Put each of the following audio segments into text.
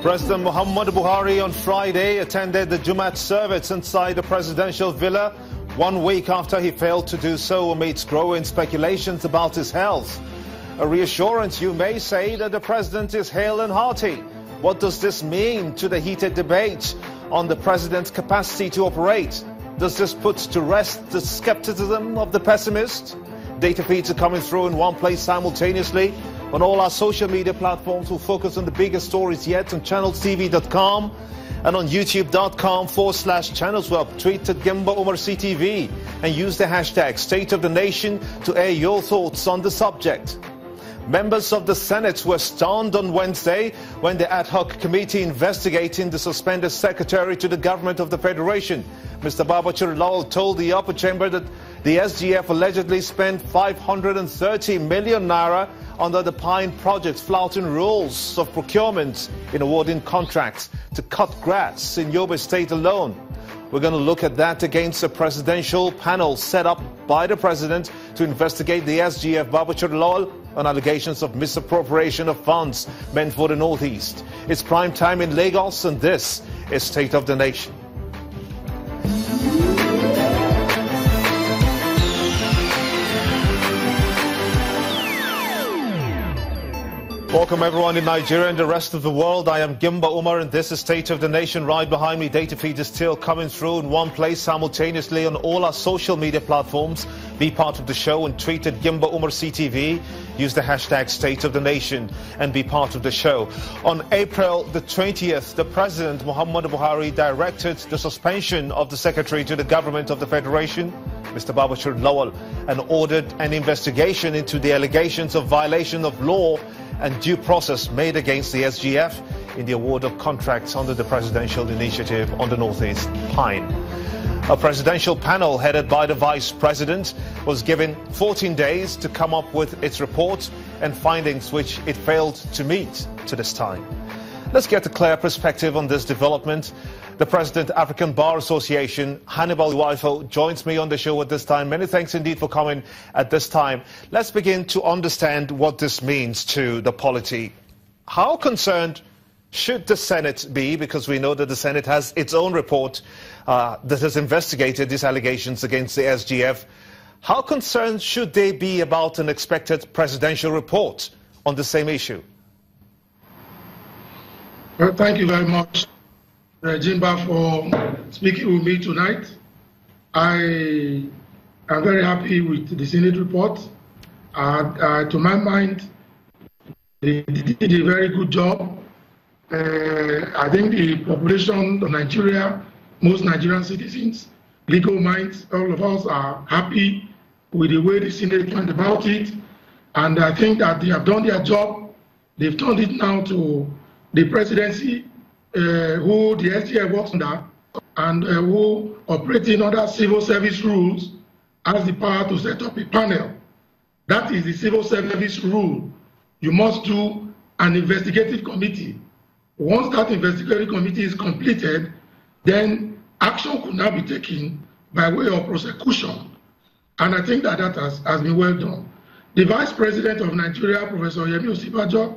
President Muhammadu Buhari on Friday attended the Jumat service inside the presidential villa 1 week after he failed to do so amidst growing speculations about his health. A reassurance, you may say, that the president is hale and hearty. What does this mean to the heated debate on the president's capacity to operate? Does this put to rest the skepticism of the pessimist? Data feeds are coming through in one place simultaneously on all our social media platforms. We'll focus on the biggest stories yet on channelstv.com and on youtube.com/channelsweb. Tweet at Gimba Umar CTV and use the hashtag State of the Nation to air your thoughts on the subject. Members of the Senate were stunned on Wednesday when the ad hoc committee investigating the suspended secretary to the government of the Federation, Mr. Babachir Lawal, told the upper chamber that the SGF allegedly spent 530 million naira under the Pine Project, flouting rules of procurement in awarding contracts to cut grass in Yobe State alone. We're going to look at that against a presidential panel set up by the president to investigate the SGF Babachir Lawal on allegations of misappropriation of funds meant for the Northeast. It's prime time in Lagos, and this is State of the Nation. Welcome everyone in Nigeria and the rest of the world. I am Gimba Umar and this is State of the Nation. Right behind me, data feed is still coming through in one place simultaneously on all our social media platforms. Be part of the show and tweet at Gimba Umar CTV. Use the hashtag State of the Nation and be part of the show. On April the 20th, the President Muhammadu Buhari directed the suspension of the Secretary to the Government of the Federation, Mr. Babachir Lawal, and ordered an investigation into the allegations of violation of law and due process made against the SGF in the award of contracts under the Presidential Initiative on the Northeast Pine. A presidential panel headed by the Vice President was given 14 days to come up with its report and findings, which it failed to meet to this time. Let's get a clear perspective on this development. The President, African Bar Association, Hannibal Iwaifo, joins me on the show at this time. Many thanks indeed for coming at this time. Let's begin to understand what this means to the polity. How concerned should the Senate be, because we know that the Senate has its own report that has investigated these allegations against the SGF. How concerned should they be about an expected presidential report on the same issue? Well, thank you very much, Jimba, for speaking with me tonight. I am very happy with the Senate report. To my mind, they did a very good job. I think the population of Nigeria, most Nigerian citizens, legal minds, all of us are happy with the way the Senate went about it. And I think that they have done their job. They've turned it now to the presidency, who the SGF works under, and who operating under civil service rules, has the power to set up a panel. That is the civil service rule. You must do an investigative committee. Once that investigative committee is completed, then action could now be taken by way of prosecution. And I think that has been well done. The Vice President of Nigeria, Professor Osinbajo,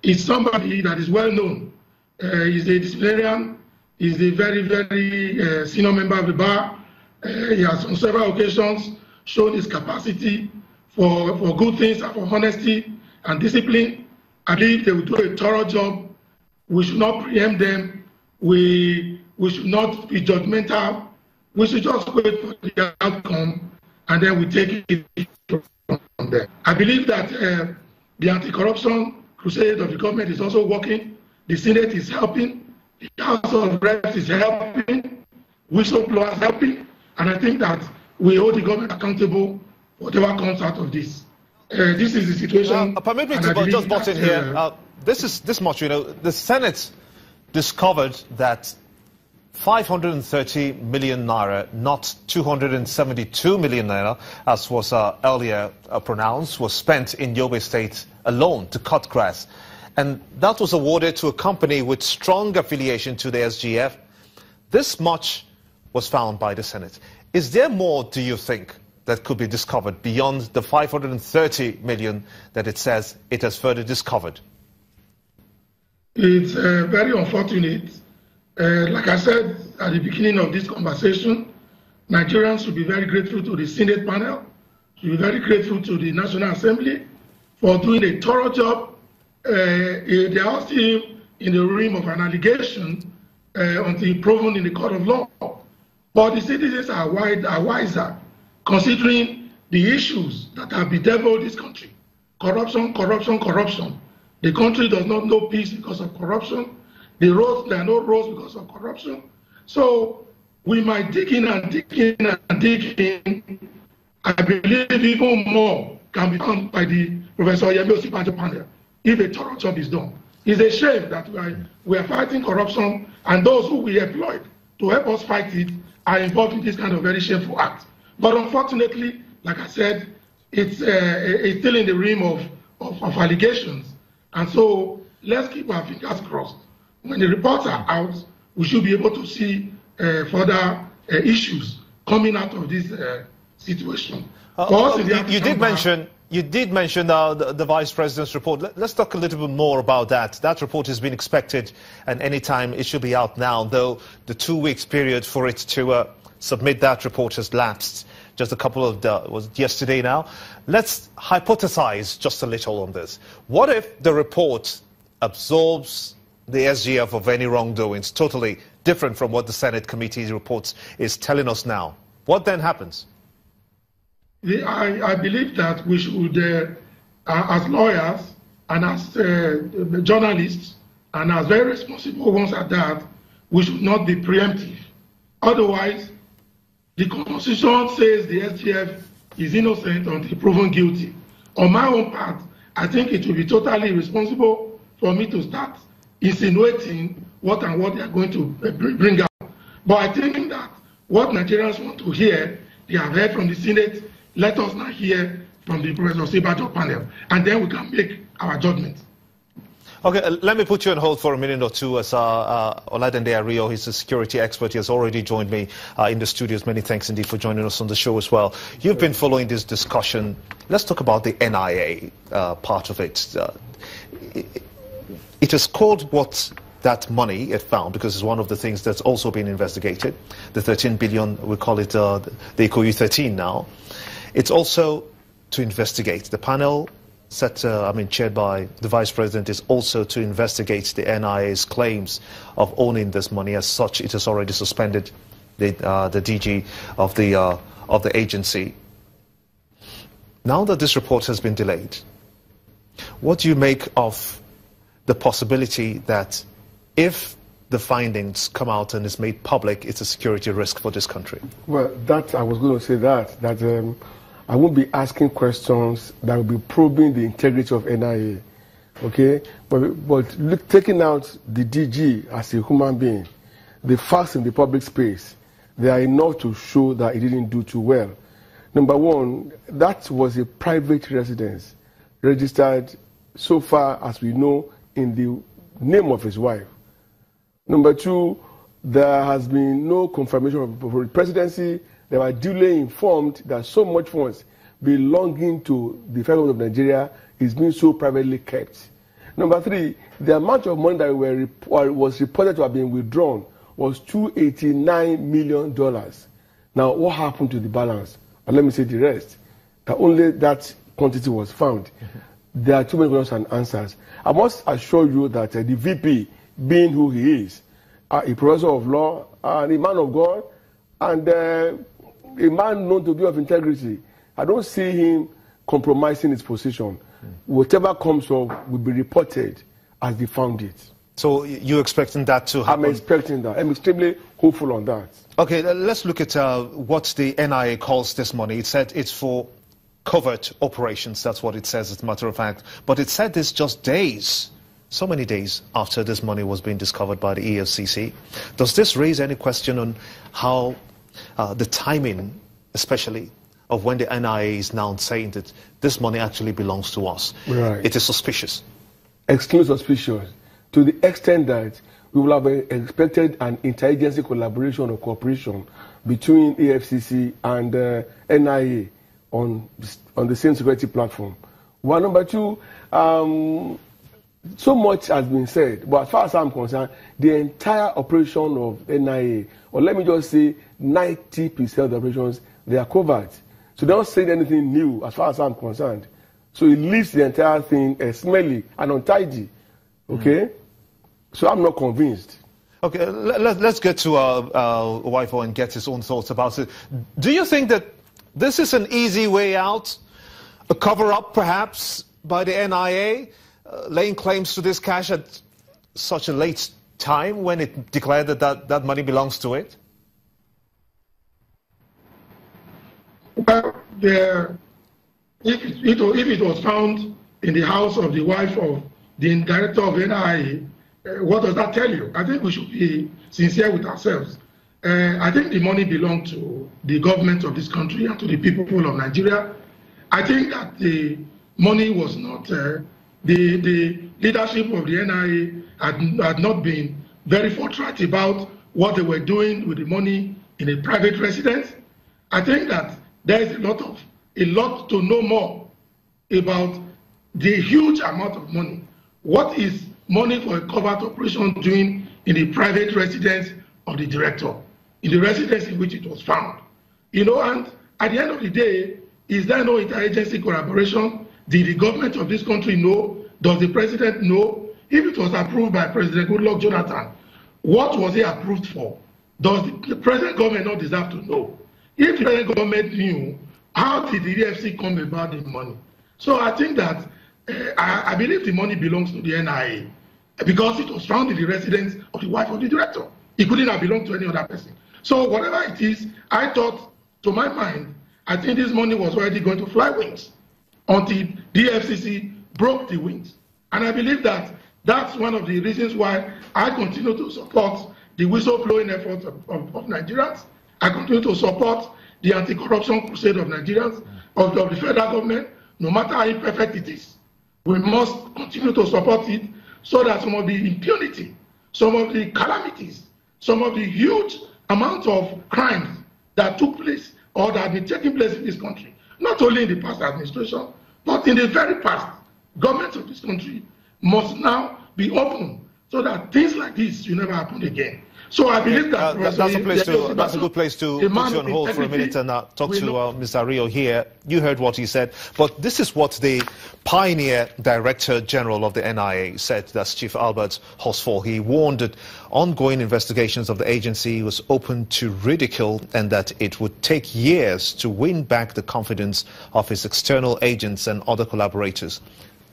is somebody that is well known. He's a disciplinarian. He's a very, very senior member of the bar. He has on several occasions shown his capacity for good things and for honesty and discipline. I believe they will do a thorough job. We should not preempt them. We should not be judgmental. We should just wait for the outcome and then we take it from there. I believe that the anti-corruption crusade of the government is also working. The Senate is helping. The House of Reps is helping. Whistleblowers helping. And I think that we hold the government accountable for whatever comes out of this. This is the situation. Permit me to just butt in here. This much, the Senate discovered that 530 million naira, not 272 million naira, as was earlier pronounced, was spent in Yobe State alone to cut grass. And that was awarded to a company with strong affiliation to the SGF. This much was found by the Senate. Is there more, do you think, that could be discovered beyond the 530 million that it says it has further discovered? It's very unfortunate. Like I said at the beginning of this conversation, Nigerians should be very grateful to the Senate panel, should be very grateful to the National Assembly for doing a thorough job. They are still in the realm of an allegation until proven in the court of law. But the citizens are wiser, considering the issues that have bedeviled this country. Corruption, corruption, corruption. The country does not know peace because of corruption. There are no roads because of corruption. So we might dig in and dig in and dig in. I believe even more can be done by the Professor Osinbajo panel if a thorough job is done. It's a shame that we are fighting corruption, and those who we employed to help us fight it are involved in this kind of very shameful act. But unfortunately, like I said, it's still in the realm of allegations. And so let's keep our fingers crossed. When the reports are out, we should be able to see further issues coming out of this situation. You did mention the Vice President's report. Let's talk a little bit more about that. That report has been expected, and any time it should be out now, though the 2 weeks period for it to submit that report has lapsed. Just a couple of, was it yesterday now? Let's hypothesize just a little on this. What if the report absolves the SGF of any wrongdoings, totally different from what the Senate committee's reports is telling us now? What then happens? I believe that we should, as lawyers and as journalists and as very responsible ones at that, we should not be preemptive. Otherwise, the Constitution says the SGF is innocent until proven guilty. On my own part, I think it will be totally irresponsible for me to start insinuating what they are going to bring out. But I think that what Nigerians want to hear, they have heard from the Senate. Let us now hear from the Professor Osinbajo panel, and then we can make our judgment. Okay, let me put you on hold for a minute or two as Oladende Ario, he's a security expert. He has already joined me in the studios. Many thanks indeed for joining us on the show as well. You've been following this discussion. Let's talk about the NIA part of it. It is called what that money it found, because it's one of the things that's also been investigated. The 13 billion, we call it the Ikoyi 13 now. It's also to investigate. The panel chaired by the Vice President is also to investigate the NIA's claims of owning this money. As such, it has already suspended the DG of the agency. Now that this report has been delayed, what do you make of the possibility that if the findings come out and is made public, it's a security risk for this country? Well, I was going to say that I won't be asking questions that will be probing the integrity of NIA, okay? But look, taking out the DG as a human being, the facts in the public space, they are enough to show that he didn't do too well. Number one, that was a private residence, registered so far as we know in the name of his wife. Number two, there has been no confirmation of the presidency. They were duly informed that so much funds belonging to the federal government of Nigeria is being so privately kept. Number three, the amount of money that was reported to have been withdrawn was $289 million. Now, what happened to the balance? And let me say the rest. That only that quantity was found. There are too many questions and answers. I must assure you that the VP, being who he is, a professor of law, and a man of God, and a man known to be of integrity, I don't see him compromising his position. Whatever comes up will be reported as they found it. So you're expecting that to happen? I'm expecting that. I'm extremely hopeful on that. Okay, let's look at what the NIA calls this money. It said it's for covert operations. That's what it says, as a matter of fact. But it said this just days, so many days after this money was being discovered by the EFCC. Does this raise any question on how the timing, especially, of when the NIA is now saying that this money actually belongs to us? Right. It is suspicious. Extremely suspicious. To the extent that we will have expected an intelligence collaboration or cooperation between EFCC and NIA on the same security platform. One. Number two, so much has been said, but as far as I'm concerned, the entire operation of NIA, or let me just say 90% of the operations, they are covered. So they don't say anything new as far as I'm concerned. So it leaves the entire thing smelly and untidy. Okay? So I'm not convinced. Okay, let's get to Osinbajo and get his own thoughts about it. Do you think that this is an easy way out, a cover-up perhaps by the NIA, laying claims to this cash at such a late time when it declared that money belongs to it? Well, if it was found in the house of the wife of the director of NIA, what does that tell you? I think we should be sincere with ourselves. I think the money belonged to the government of this country and to the people of Nigeria. I think that the money was not, the leadership of the NIA had not been very forthright about what they were doing with the money in a private residence. I think that there is a lot to know more about the huge amount of money. What is money for a covert operation doing in the private residence of the director, in the residence in which it was found? You know, and at the end of the day, is there no interagency collaboration? Did the government of this country know? Does the president know? If it was approved by President Goodluck Jonathan, what was he approved for? Does the present government not deserve to know? If the present government knew, how did the EFC come about the money? So I think that I believe the money belongs to the NIA because it was found in the residence of the wife of the director. It couldn't have belonged to any other person. So whatever it is, I thought, to my mind, I think this money was already going to fly wings until the FCC broke the wings. And I believe that that's one of the reasons why I continue to support the whistleblowing efforts of Nigerians. I continue to support the anti-corruption crusade of Nigerians, of the federal government, no matter how imperfect it is. We must continue to support it so that some of the impunity, some of the calamities, some of the huge amount of crimes that took place or that have been taking place in this country, not only in the past administration, but in the very past, governments of this country must now be open so that things like this will never happen again. So I believe that that's a good place to put you on hold for a minute and talk to Mr. Rio here. You heard what he said, but this is what the pioneer Director General of the NIA said. That's Chief Albert Horsfall. He warned that ongoing investigations of the agency was open to ridicule and that it would take years to win back the confidence of its external agents and other collaborators.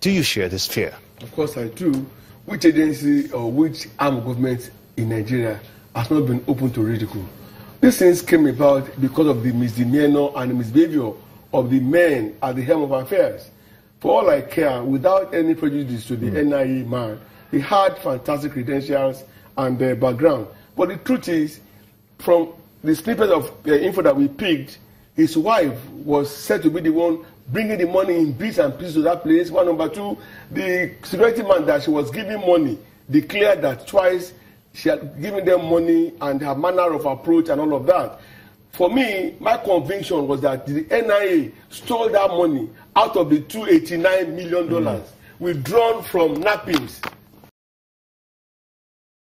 Do you share this fear? Of course I do. Which agency or which arm of government in Nigeria has not been open to ridicule? These things came about because of the misdemeanor and the misbehavior of the men at the helm of affairs. For all I care, without any prejudice to the NIA man, he had fantastic credentials and background. But the truth is, from the snippet of info that we picked, his wife was said to be the one bringing the money in bits and pieces to that place. One, number two, the security man that she was giving money declared that twice she had given them money and her manner of approach and all of that. For me, my conviction was that the NIA stole that money out of the $289 million withdrawn from NAPIMS